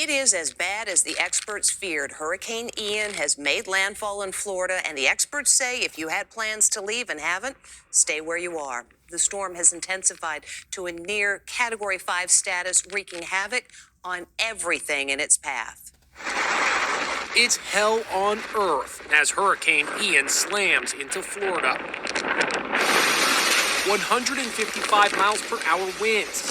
It is as bad as the experts feared. Hurricane Ian has made landfall in Florida, and the experts say if you had plans to leave and haven't, stay where you are. The storm has intensified to a near Category 5 status, wreaking havoc on everything in its path. It's hell on earth as Hurricane Ian slams into Florida. 155 miles per hour winds,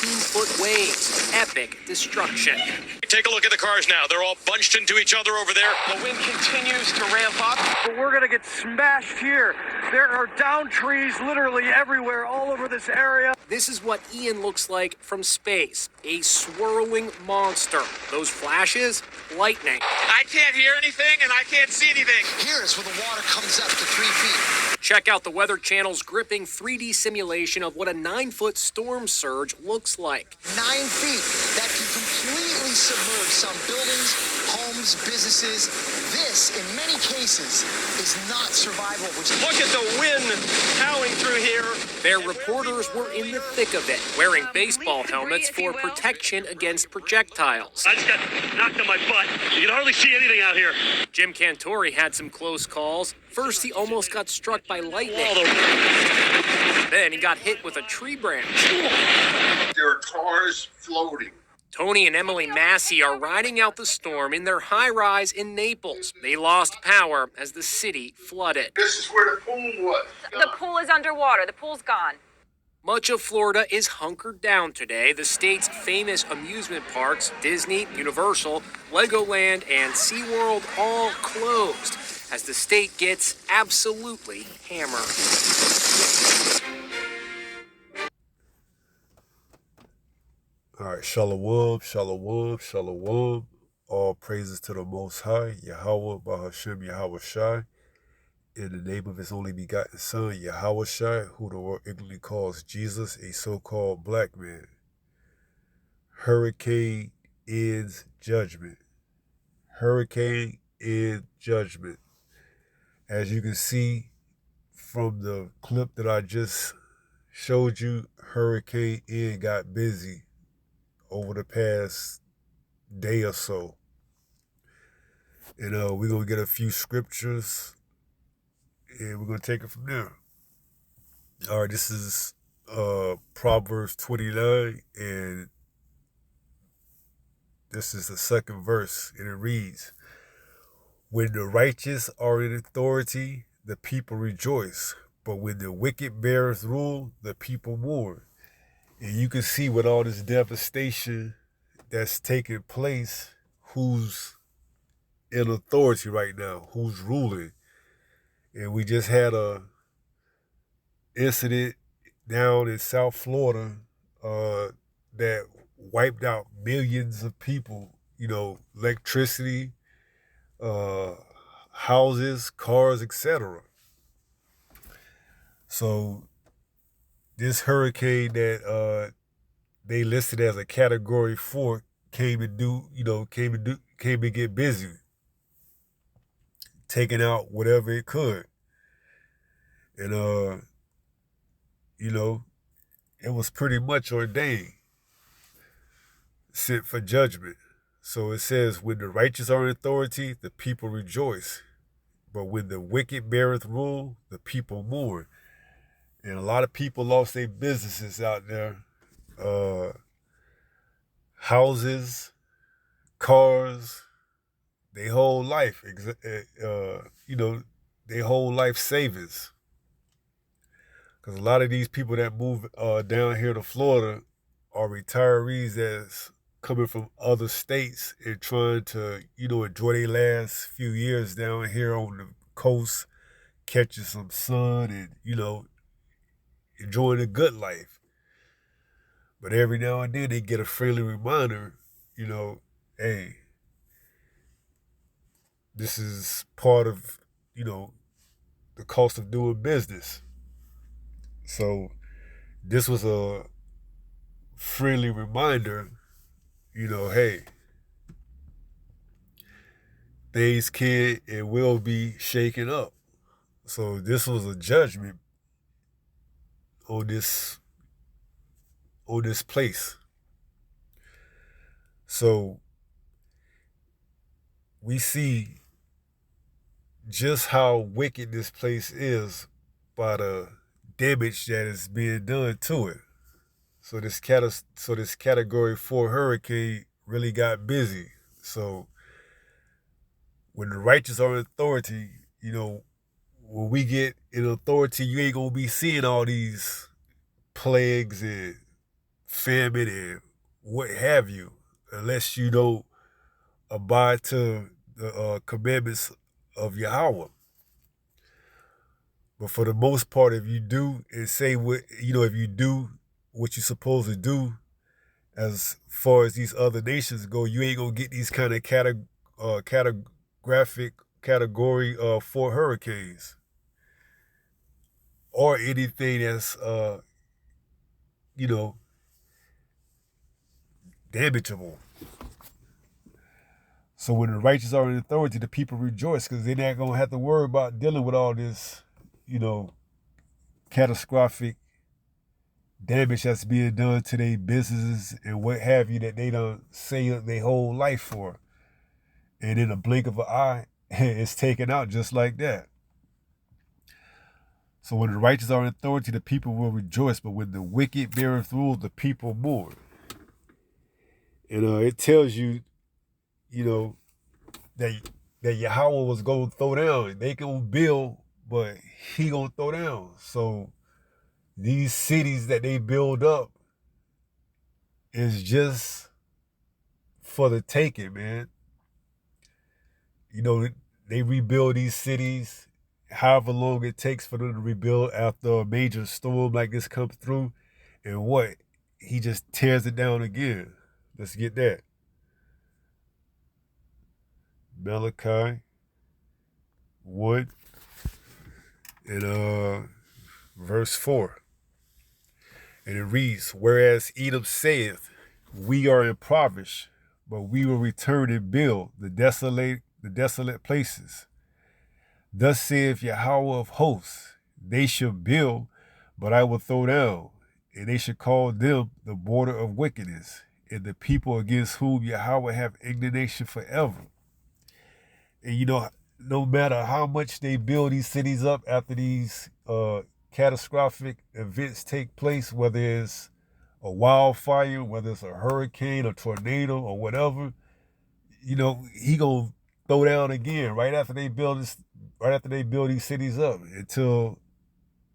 18-foot waves, epic destruction. Take a look at the cars now. They're all bunched into each other over there. The wind continues to ramp up. But we're going to get smashed here. There are down trees literally everywhere, all over this area. This is what Ian looks like from space, a swirling monster. Those flashes, lightning. I can't hear anything and I can't see anything. Here is where the water comes up to 3 feet. Check out the Weather Channel's gripping 3D simulation of what a 9-foot storm surge looks like. 9 feet. That can completely submerge some buildings, homes, businesses. This, in many cases, is not survivable. Look at the wind howling through here. Their reporters were in the thick of it, wearing baseball helmets for protection against projectiles. I just got knocked on my butt. You can hardly see anything out here. Jim Cantori had some close calls. First, he almost got struck by lightning. Then he got hit with a tree branch. There are cars floating. Tony and Emily Massey are riding out the storm in their high-rise in Naples. They lost power as the city flooded. This is where the pool was. The pool is underwater. The pool's gone. Much of Florida is hunkered down today. The state's famous amusement parks, Disney, Universal, Legoland, and SeaWorld all closed as the state gets absolutely hammered. All right, shalom, shalom, shalom. All praises to the Most High, Yahweh, Bahashem, Yahweh Shai. In the name of his only begotten Son, Yahweh Shai, who the world ignorantly calls Jesus, a so-called black man. Hurricane ends judgment. Hurricane ends judgment. As you can see from the clip that I just showed you, Hurricane Ian got busy over the past day or so. And we're going to get a few scriptures and we're going to take it from there. All right, this is Proverbs 29, and this is the second verse, and it reads, "When the righteous are in authority, the people rejoice, but when the wicked bears rule, the people mourn." And you can see with all this devastation that's taking place, who's in authority right now, who's ruling. And we just had a incident down in South Florida that wiped out millions of people, electricity, houses, cars, etc. So this hurricane that they listed as a Category 4 came and get busy, taking out whatever it could. And it was pretty much ordained, sent for judgment. So it says, when the righteous are in authority, the people rejoice. But when the wicked beareth rule, the people mourn. And a lot of people lost their businesses out there. Houses, cars, their whole life, their whole life savings. Because a lot of these people that move down here to Florida are retirees that's coming from other states and trying to, enjoy their last few years down here on the coast, catching some sun and, enjoying a good life. But every now and then they get a friendly reminder, hey, this is part of, the cost of doing business. So this was a friendly reminder, hey, things can and will be shaken up. So this was a judgment on this place. So we see just how wicked this place is by the damage that is being done to it. So this category 4 hurricane really got busy. So when the righteous are in authority, you know, when we get in authority, you ain't gonna be seeing all these plagues and famine and what have you, unless you don't abide to the commandments of Yahweh. But for the most part, if you do and say what, if you do what you're supposed to do, as far as these other nations go, you ain't gonna get these kind of category 4 hurricanes or anything that's you know damageable. So when the righteous are in authority, the people rejoice because they're not gonna have to worry about dealing with all this, catastrophic damage that's being done to their businesses and what have you that they don't save their whole life for. And in a blink of an eye, it's taken out just like that. So when the righteous are in authority, the people will rejoice. But when the wicked beareth rule, the people mourn. And it tells you, that Yahweh was going to throw down. They can build, but he going to throw down. So these cities that they build up is just for the taking, man. They rebuild these cities however long it takes for them to rebuild after a major storm like this comes through. And what? He just tears it down again. Let's get that. Malachi 1 and verse 4. And it reads, whereas Edom saith, we are impoverished, but we will return and build the desolate places. Thus saith Yahweh of hosts, they shall build, but I will throw down, and they shall call them the border of wickedness, and the people against whom Yahweh have indignation forever. And no matter how much they build these cities up after these catastrophic events take place, whether it's a wildfire, whether it's a hurricane, a tornado, or whatever, he gonna throw down again right after they build these cities up until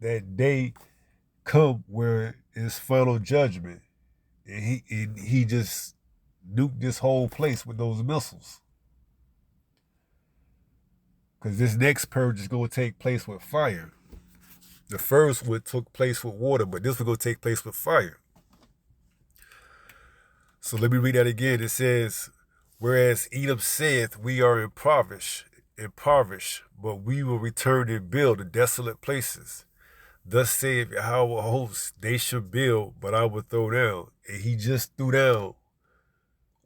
that day come where it's final judgment, and he just nuked this whole place with those missiles. Because this next purge is going to take place with fire. The first one took place with water, but this one going to take place with fire. So let me read that again. It says, whereas Edom saith, we are impoverished, but we will return and build the desolate places. Thus saith Yahweh of hosts, they shall build, but I will throw down. And he just threw down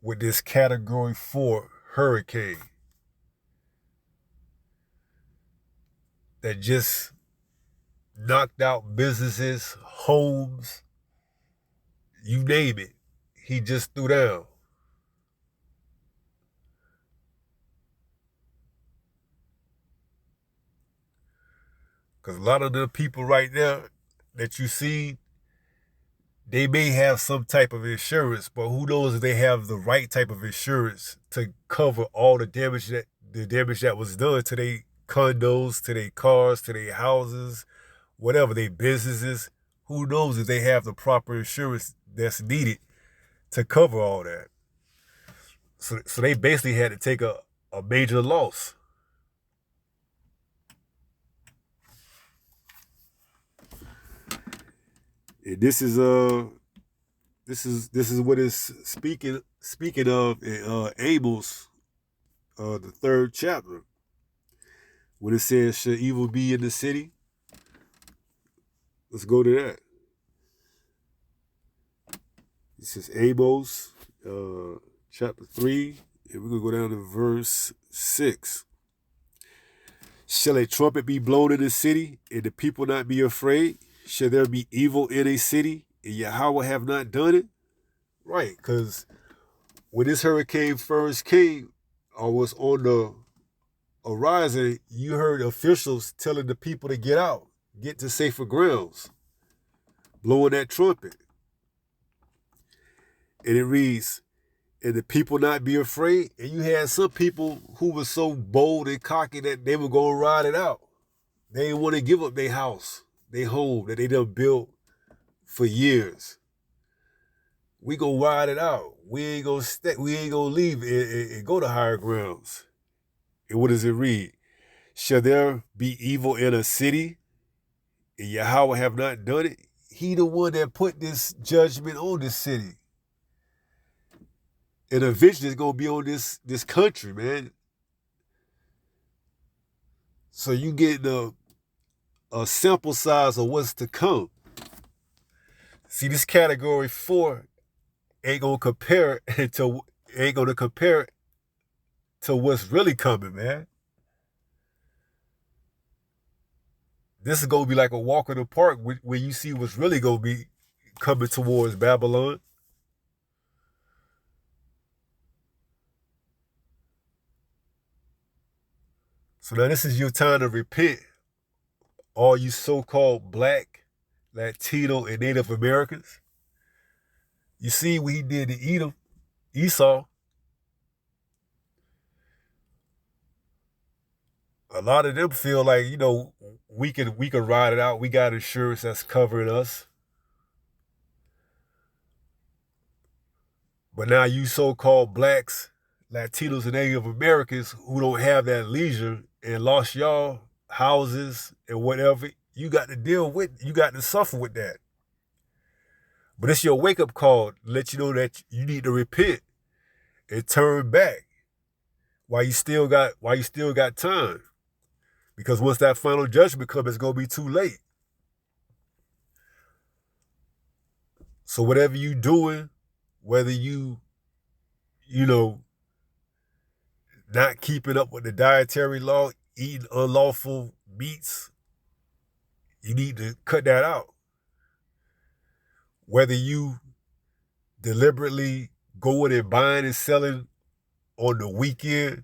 with this category 4 hurricane that just knocked out businesses, homes, you name it. He just threw down. Because a lot of the people right now that you see, they may have some type of insurance, but who knows if they have the right type of insurance to cover all the damage that was done to their condos, to their cars, to their houses, whatever, their businesses. Who knows if they have the proper insurance that's needed to cover all that. So they basically had to take a major loss. And this is what it's speaking of in Amos, the 3rd chapter, when it says, "Shall evil be in the city?" Let's go to that. This is Amos, chapter 3, and we're gonna go down to verse 6. Shall a trumpet be blown in the city, and the people not be afraid? Shall there be evil in a city, and Yahweh have not done it? Right, because when this hurricane first came, or was on the horizon, you heard officials telling the people to get out, get to safer grounds, blowing that trumpet. And it reads, and the people not be afraid. And you had some people who were so bold and cocky that they were going to ride it out. They didn't want to give up their house, their home that they done built for years. We gonna ride it out. We ain't gonna stay. We ain't gonna leave and go to higher grounds. And what does it read? Shall there be evil in a city, and Yahweh have not done it? He the one that put this judgment on this city. And eventually it's gonna be on this country, man. So you get a sample size of what's to come. See, this category 4 ain't gonna compare it to what's really coming, man. This is gonna be like a walk in the park when you see what's really gonna be coming towards Babylon. So now this is your time to repent, all you so-called Black, Latino, and Native Americans. You see what he did to Edom, Esau. A lot of them feel like, we can ride it out. We got insurance that's covering us. But now you so-called Blacks, Latinos, and Native Americans who don't have that leisure and lost y'all houses and whatever, you got to suffer with that. But it's your wake-up call to let you know that you need to repent and turn back while you still got time. Because once that final judgment comes, it's going to be too late. So whatever you doing, whether you not keeping up with the dietary law, eating unlawful meats, you need to cut that out. Whether you deliberately going and buying and selling on the weekend,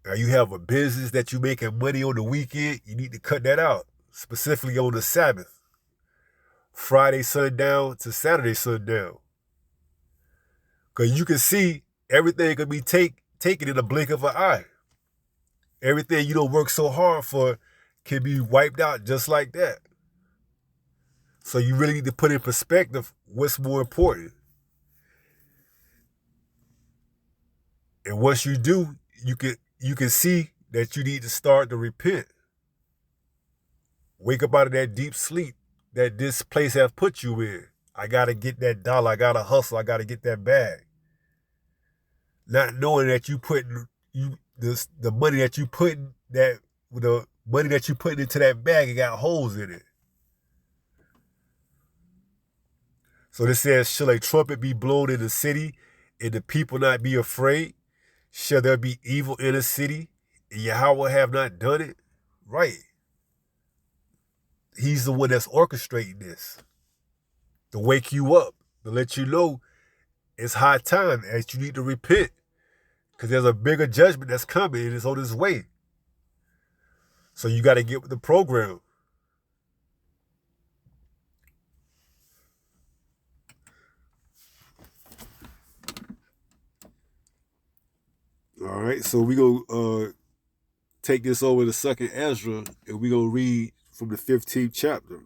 or you have a business that you making money on the weekend, you need to cut that out, specifically on the Sabbath, Friday sundown to Saturday sundown. Because you can see everything can be taken in a blink of an eye. Everything you don't work so hard for can be wiped out just like that. So you really need to put in perspective what's more important. And once you do, you can see that you need to start to repent. Wake up out of that deep sleep that this place have put you in. I gotta get that dollar. I gotta hustle. I gotta get that bag. Not knowing that the money that you putting into that bag, it got holes in it. So this says, shall a trumpet be blown in the city, and the people not be afraid? Shall there be evil in a city, and Yahweh have not done it? Right. He's the one that's orchestrating this, to wake you up, to let you know it's high time as you need to repent, because there's a bigger judgment that's coming and it's on its way. So you got to get with the program. All right, so we go take this over to 2nd Ezra, and we gonna read from the 15th chapter.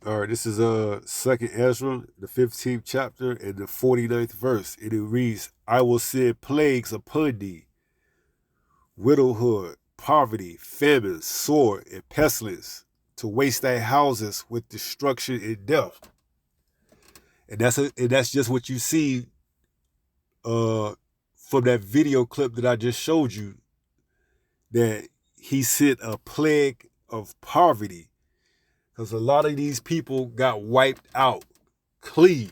All right, this is 2nd Ezra, the 15th chapter, and the 49th verse. And it reads, I will send plagues upon thee, widowhood, poverty, famine, sword, and pestilence, to waste thy houses with destruction and death. And that's just what you see from that video clip that I just showed you, that he sent a plague of poverty, because a lot of these people got wiped out clean.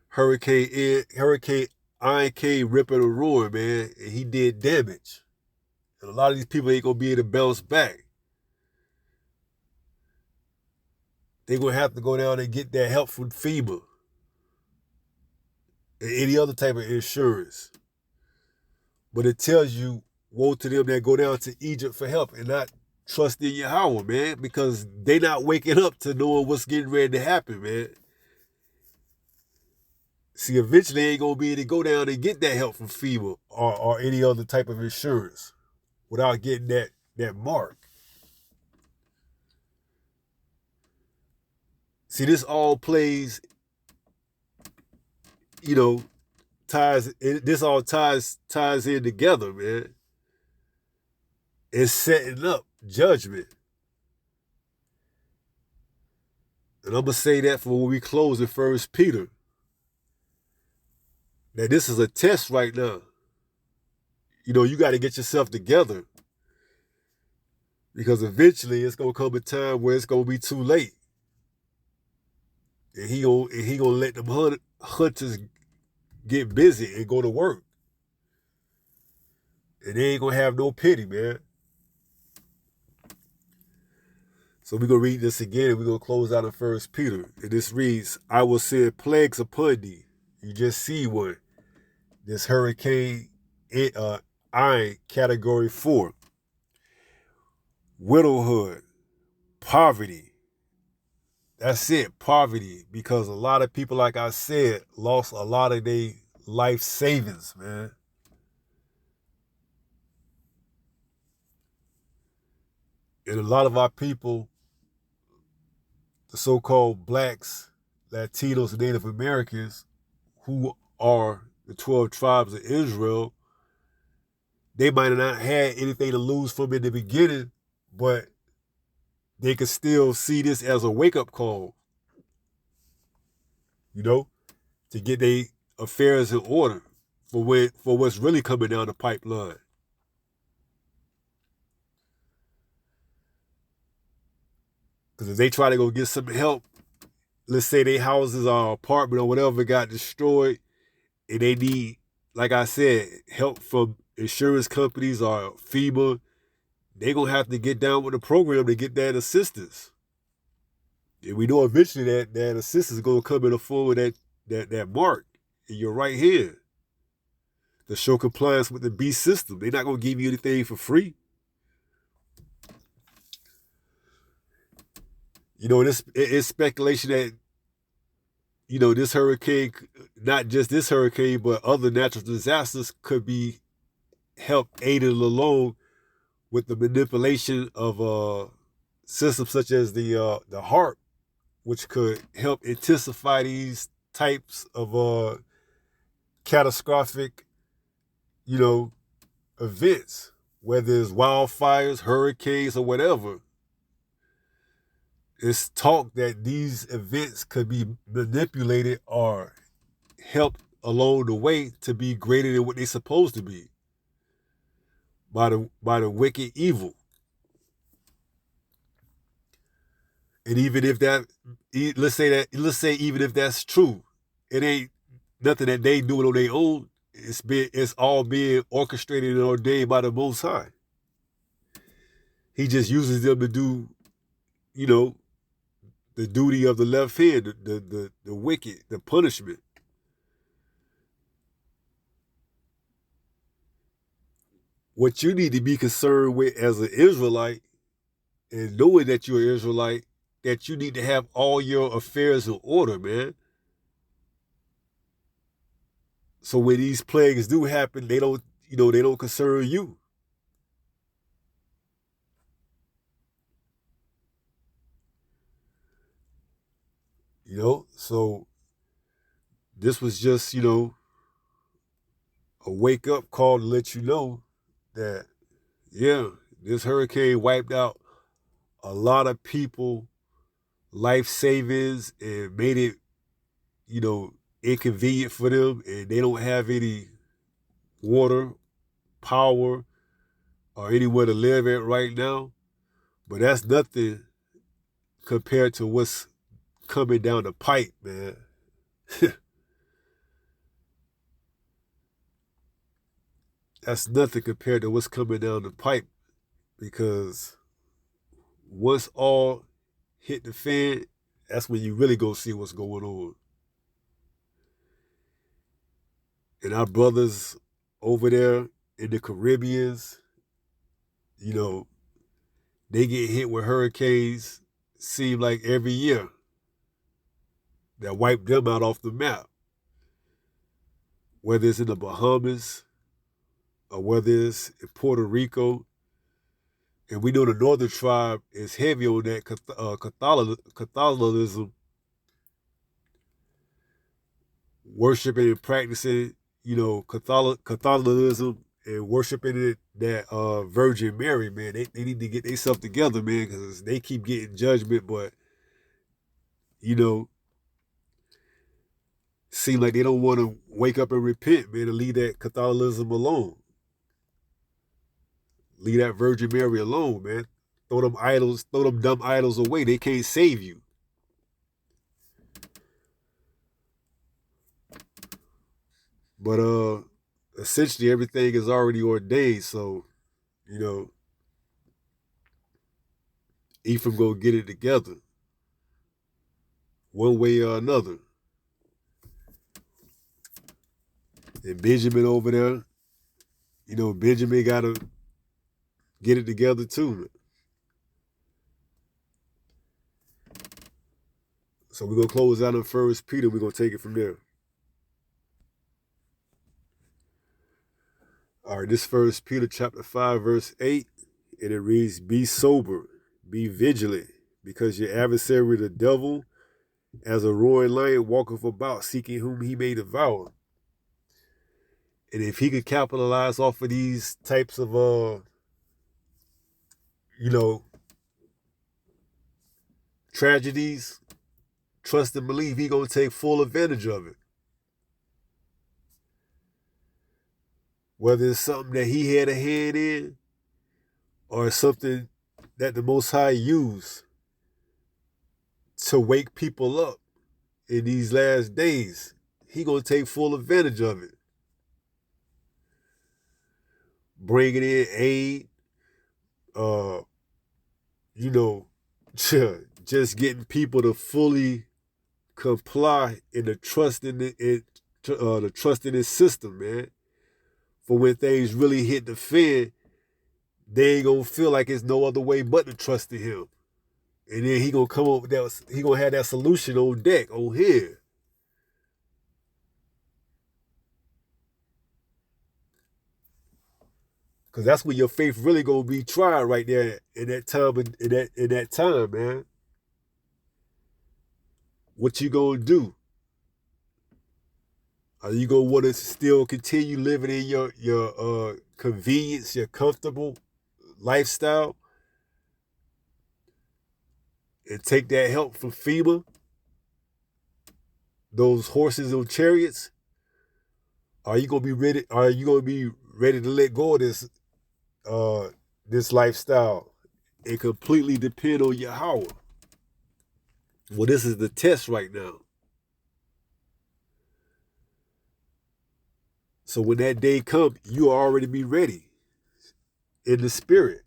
Hurricane Iron came ripping a ruin, man, and he did damage. And a lot of these people ain't gonna be able to bounce back. They're gonna have to go down and get that help from FEMA. and any other type of insurance. But it tells you, woe to them that go down to Egypt for help and not trust in Yahweh, man, because they not waking up to knowing what's getting ready to happen, man. See, eventually they ain't going to be able to go down and get that help from FEMA or any other type of insurance without getting that mark. See, this all plays, this all ties in together, man. It's setting up judgment. And I'm going to say that for when we close in 1 Peter. That this is a test right now. You got to get yourself together. Because eventually it's going to come a time where it's going to be too late. And he gonna let them hunters get busy and go to work. And they ain't going to have no pity, man. So we're going to read this again and we're going to close out in 1 Peter. And this reads, I will send plagues upon thee. You just see one. This hurricane, Iron, category 4. Widowhood, poverty. That's it, poverty. Because a lot of people, like I said, lost a lot of their life savings, man. And a lot of our people, the so-called blacks, Latinos, and Native Americans, who are the 12 tribes of Israel, they might have not had anything to lose from in the beginning, but they could still see this as a wake-up call, to get their affairs in order for what's really coming down the pipeline. Because if they try to go get some help, let's say their houses or apartment or whatever got destroyed, and they need, like I said, help from insurance companies or FEMA, they're going to have to get down with the program to get that assistance. And we know eventually that assistance is going to come in the form of that mark in your right hand to show compliance with the B system. They're not going to give you anything for free. It's speculation that, this hurricane, not just this hurricane, but other natural disasters could be helped aided along with the manipulation of systems such as the HARP, which could help intensify these types of catastrophic, events, whether it's wildfires, hurricanes, or whatever. It's talk that these events could be manipulated or helped along the way to be greater than what they're supposed to be by the wicked evil. And even if let's say even if that's true, it ain't nothing that they doing on their own. It's all being orchestrated and ordained by the Most High. He just uses them to do, the duty of the left hand, the wicked, the punishment. What you need to be concerned with as an Israelite, and knowing that you're an Israelite, that you need to have all your affairs in order, man. So when these plagues do happen, they don't concern you. So this was just, a wake-up call to let you know that, this hurricane wiped out a lot of people, life savings, and made it, inconvenient for them, and they don't have any water, power, or anywhere to live at right now. But that's nothing compared to what's coming down the pipe, man. That's nothing compared to what's coming down the pipe, because once all hit the fan, that's when you really go see what's going on. And our brothers over there in the Caribbeans, you know, they get hit with hurricanes, seem like every year. That wipe them out off the map. Whether it's in the Bahamas or whether it's in Puerto Rico. And we know the Northern Tribe is heavy on that Catholicism, worshiping and practicing, you know, Catholicism and worshiping it, that Virgin Mary, man. They need to get themselves together, man, because they keep getting judgment, but, you know, seem like they don't want to wake up and repent, man, and leave that Catholicism alone. Leave that Virgin Mary alone, man. Throw them dumb idols away. They can't save you. But essentially everything is already ordained, so, you know, Ephraim gonna get it together. One way or another. And Benjamin over there, you know, Benjamin gotta get it together too. So we're gonna close out on 1 Peter. We're gonna take it from there. All right, this 1 Peter chapter 5, verse 8, and it reads, "Be sober, be vigilant, because your adversary the devil, as a roaring lion, walketh about, seeking whom he may devour." And if he could capitalize off of these types of you know, tragedies, trust and believe he gonna take full advantage of it. Whether it's something that he had a hand in or something that the Most High used to wake people up in these last days, he gonna take full advantage of it. Bringing in aid, you know, just getting people to fully comply in the trust in the trust in his system, man. For when things really hit the fan, they ain't gonna feel like it's no other way but to trust in him. And then he gonna come up with that. He gonna have that solution on deck, on here. Cause that's when your faith really gonna be tried right there in that time. In that time, man. What you gonna do? Are you gonna want to still continue living in your convenience, your comfortable lifestyle, and take that help from FEMA, those horses and chariots? Are you gonna be ready? Are you gonna be ready to let go of this lifestyle and completely depend on Yahweh? Well, this is the test right now. So when that day comes, you already be ready in the spirit.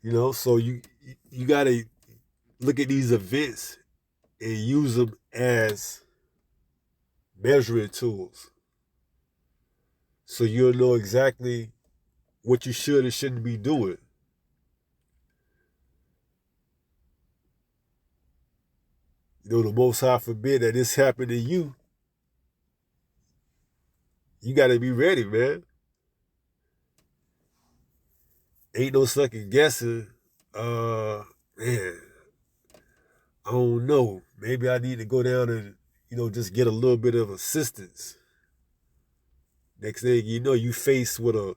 You know, so you gotta look at these events and use them as measuring tools. So you'll know exactly what you should and shouldn't be doing. You know, the Most High forbid that this happen to you. You got to be ready, man. Ain't no second guessing. Man, I don't know. Maybe I need to go down and, you know, just get a little bit of assistance. Next thing you know, you face with a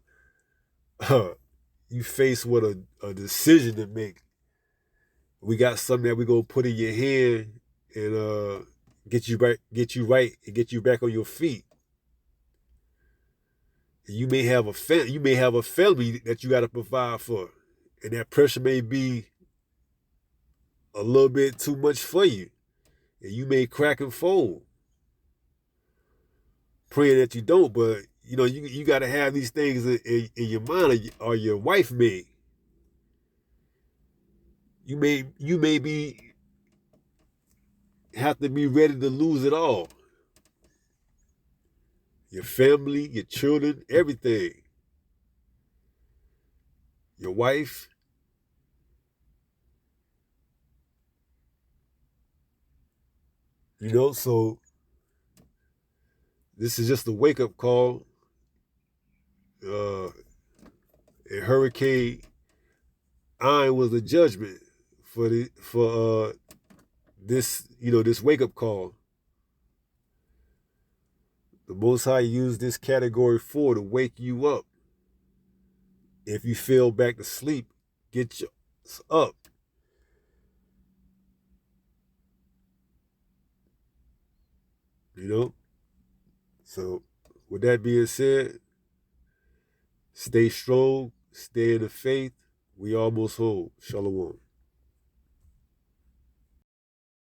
decision to make. We got something that we're gonna put in your hand and get you right, and get you back on your feet. You may have a family that you got to provide for, and that pressure may be a little bit too much for you, and you may crack and fold. Praying that you don't, but you know you got to have these things in your mind, or your wife may. You may be have to be ready to lose it all. Your family, your children, everything. Your wife. So this is just a wake-up call. And Hurricane Ian was a judgment for this wake-up call. The Most High used this category 4 to wake you up. If you fell back to sleep, get you up. So with that being said, stay strong, stay in the faith. We almost home. Shalom.